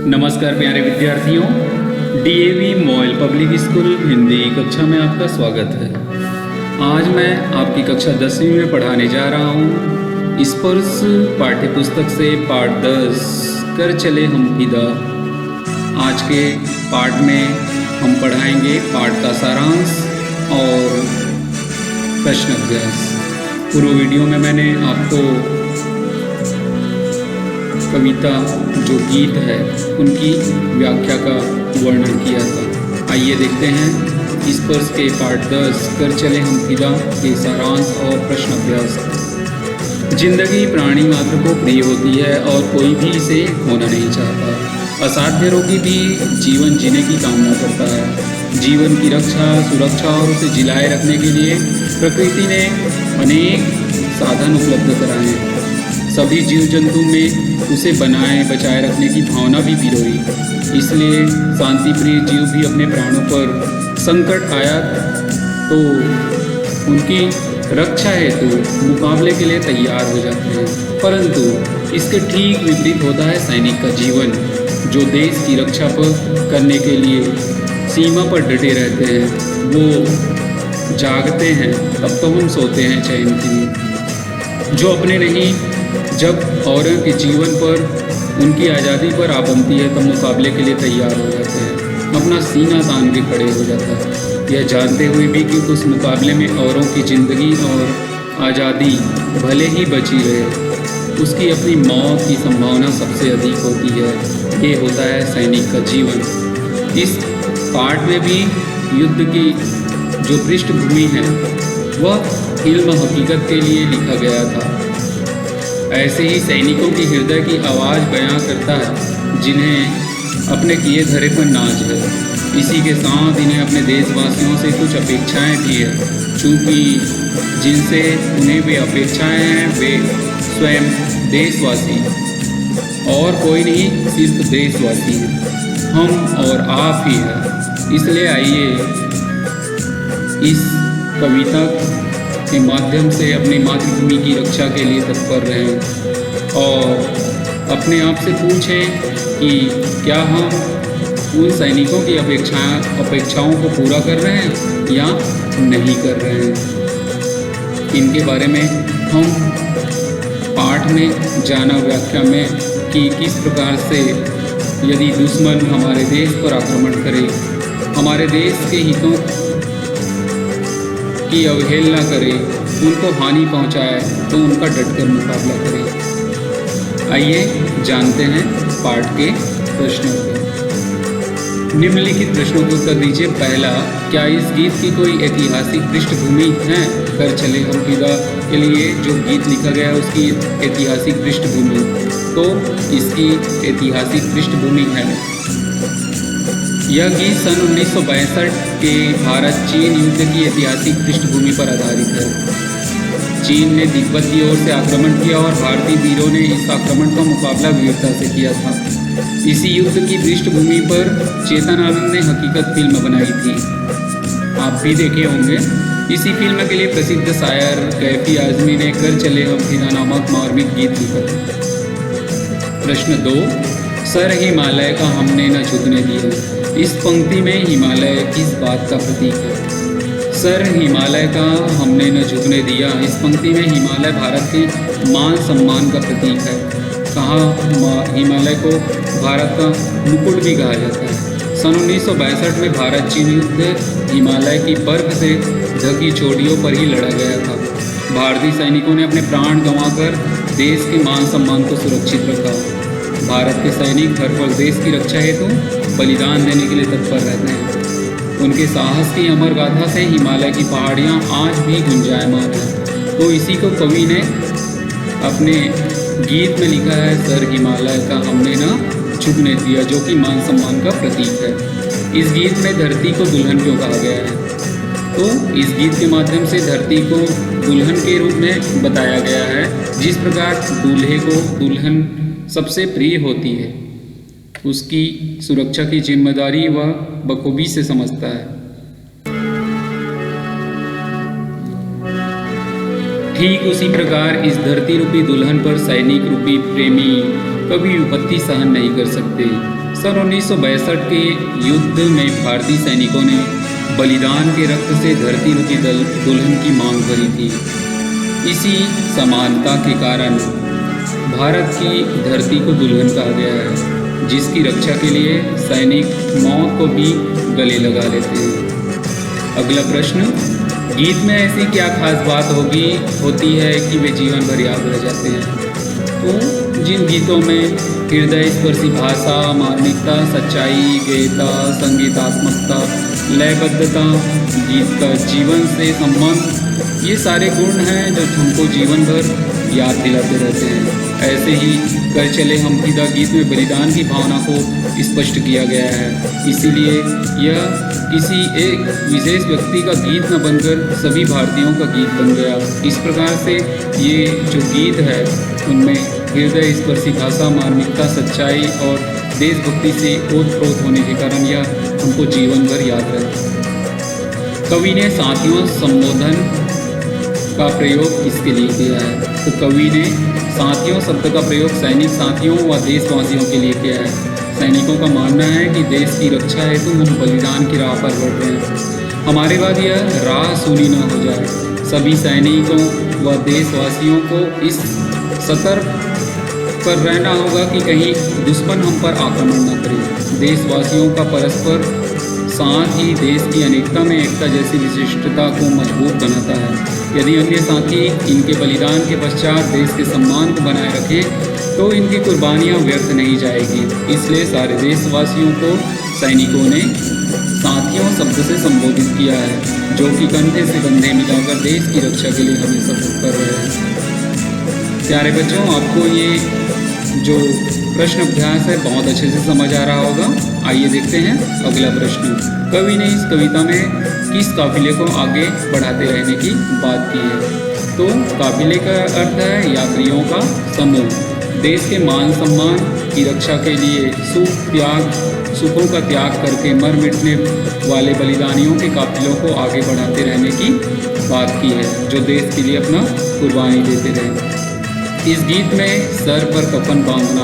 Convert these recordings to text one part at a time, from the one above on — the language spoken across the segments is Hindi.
नमस्कार प्यारे विद्यार्थियों, DAV MOIL public school Hindi कक्षा में आपका स्वागत है। आज मैं आपकी कक्षा 10वीं में पढ़ाने जा रहा हूँ स्पर्श पाठ्यपुस्तक से पाठ 10 कर चले हम फिदा। आज के पाठ में हम पढ़ाएंगे पाठ का सारांश और प्रश्न अभ्यास। पूर्व वीडियो में मैंने आपको कविता जो गीत है उनकी व्याख्या का वर्णन किया था। आइए देखते हैं स्पर्श के पाठ 10 कर चले हम फिदा के सारांश और प्रश्न अभ्यास। जिंदगी प्राणी मात्र को प्रिय होती है और कोई भी इसे खोना नहीं चाहता। असाध्य रोगी भी जीवन जीने की कामना करता है। जीवन की रक्षा, सुरक्षा और उसे जिलाए रखने के लिए प्रकृति ने अनेक साधन उपलब्ध कराए हैं। सभी जीव जंतु में उसे बनाए बचाए रखने की भावना भी पिरोई। इसलिए शांति प्रिय जीव भी अपने प्राणों पर संकट आया तो उनकी रक्षा हेतु मुकाबले के लिए तैयार हो जाते हैं। परंतु इसके ठीक विपरीत होता है सैनिक का जीवन, जो देश की रक्षा करने के लिए सीमा पर डटे रहते हैं। वो जागते हैं तब तो हम सोते हैं चैन की। जो अपने नहीं, जब औरों के जीवन पर उनकी आज़ादी पर आपत्ति है तब मुकाबले के लिए तैयार हो जाते हैं, अपना सीना तान के खड़े हो जाता है, यह जानते हुए भी कि उस मुकाबले में औरों की ज़िंदगी और आज़ादी भले ही बची रहे, उसकी अपनी मौत की संभावना सबसे अधिक होती है। ये होता है सैनिक का जीवन। इस पाठ में भी युद्ध की जो पृष्ठभूमि है वह इल्म हकीकत के लिए लिखा गया था। ऐसे ही सैनिकों की हृदय की आवाज़ बयां करता है, जिन्हें अपने किए धरे पर नाज है। इसी के साथ इन्हें अपने देशवासियों से कुछ अपेक्षाएं भी है, चूँकि जिनसे उन्हें वे अपेक्षाएं हैं वे स्वयं देशवासी और कोई नहीं, सिर्फ देशवासी हैं, हम और आप ही हैं। इसलिए आइए इस कविता के माध्यम से अपनी मातृभूमि की रक्षा के लिए तत्पर रहें और अपने आप से पूछें कि क्या हम उन सैनिकों की अपेक्षाओं को पूरा कर रहे हैं या नहीं कर रहे हैं। इनके बारे में हम पाठ में जाना व्याख्या में कि किस प्रकार से यदि दुश्मन हमारे देश पर आक्रमण करे, हमारे देश के हितों की अवहेलना करे, उनको हानि पहुंचाए तो उनका डटकर मुकाबला करे। आइए जानते हैं पाठ के प्रश्नों को। निम्नलिखित प्रश्नों को उत्तर दीजिए। पहला, क्या इस गीत की कोई ऐतिहासिक पृष्ठभूमि है? कर चले हम फिदा के लिए जो गीत लिखा गया है उसकी ऐतिहासिक पृष्ठभूमि, तो इसकी ऐतिहासिक पृष्ठभूमि है। यह गीत सन 1962 के भारत चीन युद्ध की ऐतिहासिक पृष्ठभूमि पर आधारित है। चीन ने तिब्बत की ओर से आक्रमण किया और भारतीय वीरों ने इस आक्रमण का मुकाबला वीरता से किया था। इसी युद्ध की पृष्ठभूमि पर चेतन आनंद ने हकीकत फिल्म बनाई थी, आप भी देखे होंगे। इसी फिल्म के लिए प्रसिद्ध शायर कैफी आजमी ने कर चले हम फिदा नामक मार्मिक गीत लिखा। प्रश्न 2, सर हिमालय का हमने न झुकने दिया। इस पंक्ति में हिमालय किस बात का प्रतीक है? सर हिमालय का हमने न झुकने दिया। इस पंक्ति में हिमालय भारत के मान सम्मान का प्रतीक है। कहाँ हिमालय को भारत का मुकुट भी कहा जाता है। सन 1962 में भारत चीन युद्ध हिमालय की बर्फ से ढकी चोटियों पर ही लड़ा गया था। भारतीय सैनिकों ने अपने प्राण गंवाकर देश के मान सम्मान को सुरक्षित रखा। भारत के सैनिक हर पल देश की रक्षा हेतु बलिदान देने के लिए तत्पर रहते हैं। उनके साहस की अमर गाथा से हिमालय की पहाड़ियाँ आज भी गुंजायमान हैं। तो इसी को कवि ने अपने गीत में लिखा है, सर हिमालय का हमने न झुकने दिया, जो कि मान सम्मान का प्रतीक है। इस गीत में धरती को दुल्हन क्यों कहा गया है? तो इस गीत के माध्यम से धरती को दुल्हन के रूप में बताया गया है। जिस प्रकार दूल्हे को दुल्हन सबसे प्रिय होती है, उसकी सुरक्षा की जिम्मेदारी वह बखूबी से समझता है। ठीक उसी प्रकार इस धरती रूपी दुल्हन पर सैनिक रूपी प्रेमी कभी विपत्ति सहन नहीं कर सकते। सन 1962 के युद्ध में भारतीय सैनिकों ने बलिदान के रक्त से धरती रुकी दुल्हन की मांग भरी थी। इसी समानता के कारण भारत की धरती को दुल्हन कहा गया है, जिसकी रक्षा के लिए सैनिक मौत को भी गले लगा लेते हैं। अगला प्रश्न, गीत में ऐसी क्या खास बात होती है कि वे जीवन भर याद रह जाते हैं? तो जिन गीतों में हृदय स्पर्शी भाषा, मार्मिकता, सच्चाई, गेयता, संगीतात्मकता, लयबद्धता, गीत का जीवन से संबंध, ये सारे गुण हैं जो हमको जीवन भर याद दिलाते रहते हैं। ऐसे ही कर चले हम फिदा गीत में बलिदान की भावना को स्पष्ट किया गया है। इसीलिए यह किसी एक विशेष व्यक्ति का गीत न बनकर सभी भारतीयों का गीत बन गया। इस प्रकार से ये जो गीत है उनमें हृदय स्पर्शी भाषा, मार्मिकता, सच्चाई और देशभक्ति से ओतप्रोत होने के कारण यह हमको जीवन भर याद रहे। कवि ने साथियों संबोधन का प्रयोग इसके लिए किया है। तो कवि ने साथियों शब्द का प्रयोग सैनिक साथियों व देशवासियों के लिए किया है। सैनिकों का मानना है कि देश की रक्षा हेतु हम बलिदान की राह पर बढ़ रहे हैं। हमारे बाद यह राह सूनी न हो जाए। सभी सैनिकों व देशवासियों को इस सतर्क पर रहना होगा कि कहीं दुश्मन हम पर आक्रमण न करे। देशवासियों का परस्पर साथ ही देश की अनेकता में एकता जैसी विशिष्टता को मजबूत बनाता है। यदि अन्य साथी इनके बलिदान के पश्चात देश के सम्मान को बनाए रखे तो इनकी कुर्बानियां व्यर्थ नहीं जाएगी। इसलिए सारे देशवासियों को सैनिकों ने साथियों शब्द से संबोधित किया है, जो कि कंधे से कंधे मिलाकर देश की रक्षा के लिए हमेशा कर रहे हैं। प्यारे बच्चों, आपको ये जो प्रश्न अभ्यास है बहुत अच्छे से समझ आ रहा होगा। आइए देखते हैं अगला प्रश्न। कवि ने इस कविता में किस काफिले को आगे बढ़ाते रहने की बात की है? तो काफिले का अर्थ है यात्रियों का समूह। देश के मान सम्मान की रक्षा के लिए सुखों का त्याग करके मर मिटने वाले बलिदानियों के काफिलों को आगे बढ़ाते रहने की बात की है, जो देश के लिए अपना कुर्बानी देते रहे। इस गीत में सर पर कफन बांधना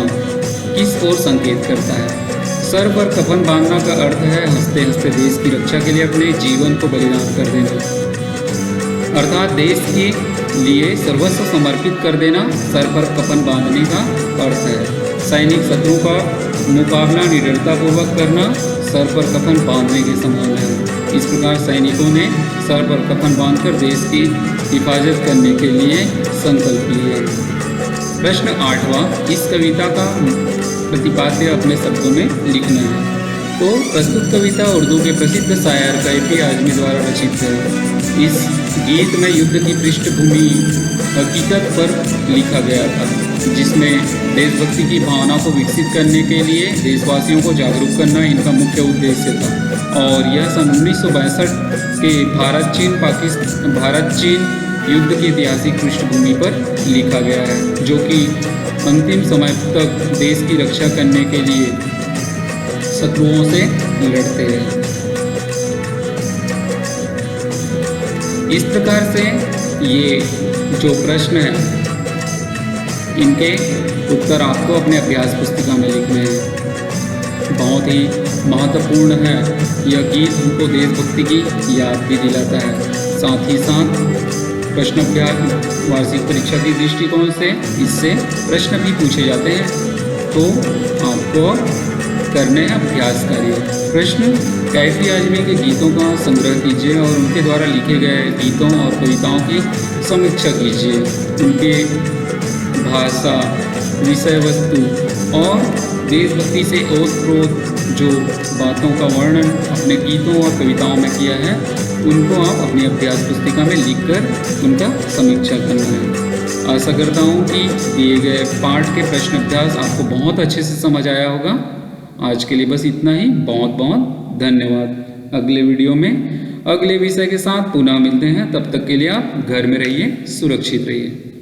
किस ओर संकेत करता है? सर पर कफन बांधना का अर्थ है हंसते हंसते देश की रक्षा के लिए अपने जीवन को बलिदान कर देना, अर्थात देश के लिए सर्वस्व समर्पित कर देना सर पर कफन बांधने का अर्थ है। सैनिक शत्रु का मुकाबला निडरतापूर्वक करना सर पर कफन बांधने के समान है। इस प्रकार सैनिकों ने सर पर कफन बांधकर देश की हिफाजत करने के लिए संकल्प लिए। प्रश्न 8वां, इस कविता का प्रतिपाद्य अपने शब्दों में लिखना है। तो प्रस्तुत कविता उर्दू के प्रसिद्ध शायर कैफी आजमी द्वारा रचित है। इस गीत में युद्ध की पृष्ठभूमि हकीकत पर लिखा गया था, जिसमें देशभक्ति की भावना को विकसित करने के लिए देशवासियों को जागरूक करना इनका मुख्य उद्देश्य था। और यह सन 1962 के भारत चीन युद्ध की ऐतिहासिक पृष्ठभूमि पर लिखा गया है, जो कि अंतिम समय तक देश की रक्षा करने के लिए शत्रुओं से लड़ते हैं। इस प्रकार से ये जो प्रश्न है इनके उत्तर आपको अपने अभ्यास पुस्तिका में लिखने हैं। बहुत ही महत्वपूर्ण है। यह गीत हमको देशभक्ति की याद भी दिलाता है। साथ ही साथ प्रश्न अभ्यास वार्षिक परीक्षा की दृष्टिकोण से इससे प्रश्न भी पूछे जाते हैं, तो आपको करने हैं अभ्यास कार्य। प्रश्न, कैफी आजमी के गीतों का संग्रह कीजिए और उनके द्वारा लिखे गए गीतों और कविताओं की समीक्षा कीजिए। उनके भाषा, विषय वस्तु और देशभक्ति से ओतप्रोत जो बातों का वर्णन अपने गीतों और कविताओं में किया है, उनको आप अपनी अभ्यास पुस्तिका में लिखकर उनका समीक्षा करना है। आशा करता हूँ कि दिए गए पाठ के प्रश्न अभ्यास आपको बहुत अच्छे से समझ आया होगा। आज के लिए बस इतना ही। बहुत बहुत धन्यवाद। अगले वीडियो में अगले विषय के साथ पुनः मिलते हैं। तब तक के लिए आप घर में रहिए, सुरक्षित रहिए।